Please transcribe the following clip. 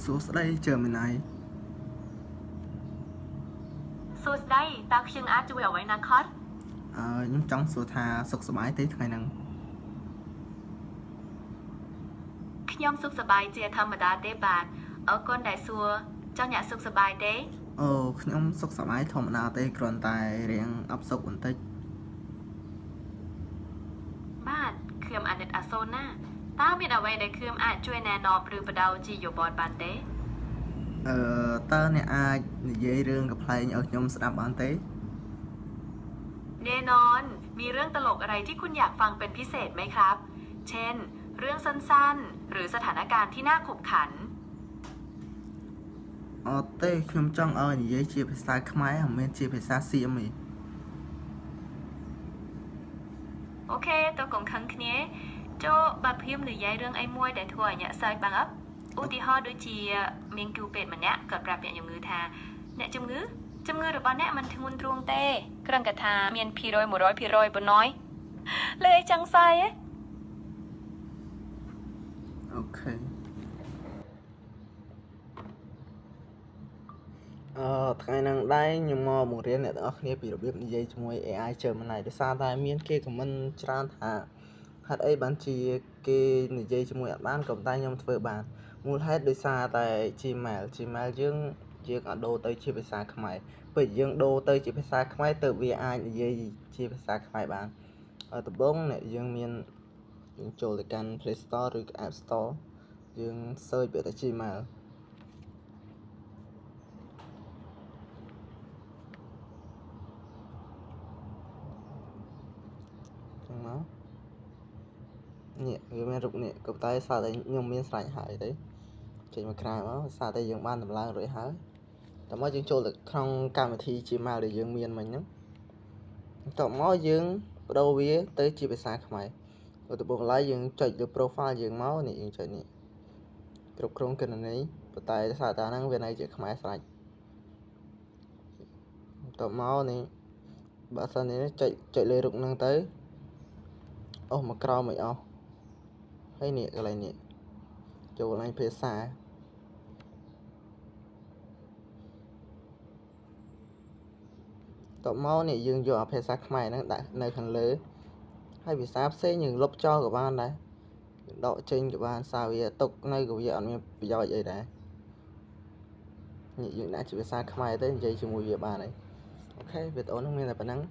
សួស្តីជើមិនណៃសួស្តីតើខ្ញុំអាចជួយអ្វីណាខតខ្ញុំចង់សួរថាសុខសប្បាយទេថ្ងៃហ្នឹងខ្ញុំសុខសប្បាយជាធម្មតាទេបាទអរគុណដែលសួរចង់អ្នកសុខសប្បាយទេខ្ញុំសុខសប្បាយធម្មតាទេគ្រាន់តែរៀងអបសុខបន្តិចបាទខ្ញុំអាណិតអាសូរណាស់តើមានអ្វីដែលខ្ញុំអាចជួយណែនាំឬបដោជាយោបល់បានទេតើអ្នកអាចនិយាយរឿងកំ pl ែងឲ្យខ្ញុំស្ដាប់បានទេแน่นอนมีเรื่องตลกอะไรที่คุณอยากฟังเป็นพิเศษไหมครับเช่นเรื่องสั้นๆหรือสถานการณ์ที่น่าขบขันទេខ្ញុំចង់ឲ្យនិយាយជាភាសាខ្មែរមិនមែនជាភាសាសៀមទេអូខេតើកុំខឹងគ្នាចូលបើខ្ញុំនិយាយរឿងអីមួយដែលធ្វើឲ្យអ្នកសើចបាំងអឹបឧទាហរណ៍ដូចជាមានគូពេទ្យម្នាក់គាត់ប្រាប់អ្នកជំងឺថាអ្នកជំងឺរបស់អ្នកមិនធ្ងន់ទ្រង់ទេគ្រាន់តែថាមាន200 100%ប៉ុណ្ណោះលើអីចង់សើចអូខេថ្ងៃហ្នឹងដែរខ្ញុំមកបង្រៀនអ្នកទាំងអស់គ្នាពីរបៀបនិយាយជាមួយ AI ជើមិនណៃដោយសារតែមានគេខមមិនច្រើនថាហេតុអីបានជាគេនិយាយជាមួយអត់បានក៏តែខ្ញុំធ្វើបានមូលហេតុដោយសារតែ Gmail យើងអត់ដូរទៅជាភាសាខ្មែរពេលយើងដូរទៅជាភាសាខ្មែរទៅវាអាចនិយាយជាភាសាខ្មែរបានដំបូងអ្នកយើងមានយើងចូលទៅកាន់ Play Store ឬ App Store យើង search ពាក្យថា Gmailចឹងមកនេះវាមានរូបនេះក៏តែសារតែខ្ញុំមានស្រេចហើយទៅចេញមកក្រៅមកសារតែយើងបានតម្លើងរួចហើយតោះមកយើងចូលទៅក្នុងកម្មវិធី Gmail ដែលយើងមានមិញហ្នឹងតោះមកយើងបដូរវាទៅជាភាសាខ្មែរឧទាហរណ៍បន្លែយើងចុចលើ profile យើងមកនេះយើងចុចនេះគ្រប់គ្រងគណនីប៉ុន្តែសារតាហ្នឹងវានៅជាខ្មែរស្រេចតោះមកនេះបើសិននេះចុចលើរូបហ្នឹងទៅអូមកក្រោមមិនអស់ហើយនេះកន្លែងនេះចូលកន្លែងភាសាតមកនេះយើងយកអាភាសាខ្មែរហ្នឹងដាក់នៅខាងលើហើយភាសាផ្សេងយើងលុបចោលក៏បានដែរដកចេញក៏បានសារវាຕົកនៅក៏វាអត់មានប្រយោជន៍អីដែរនេះយើងដាក់ជាភាសាខ្មែរទៅនិយាយជាមួយវាបានហើយអូខេវីដេអូហ្នឹងមានតែប៉ុណ្្នឹង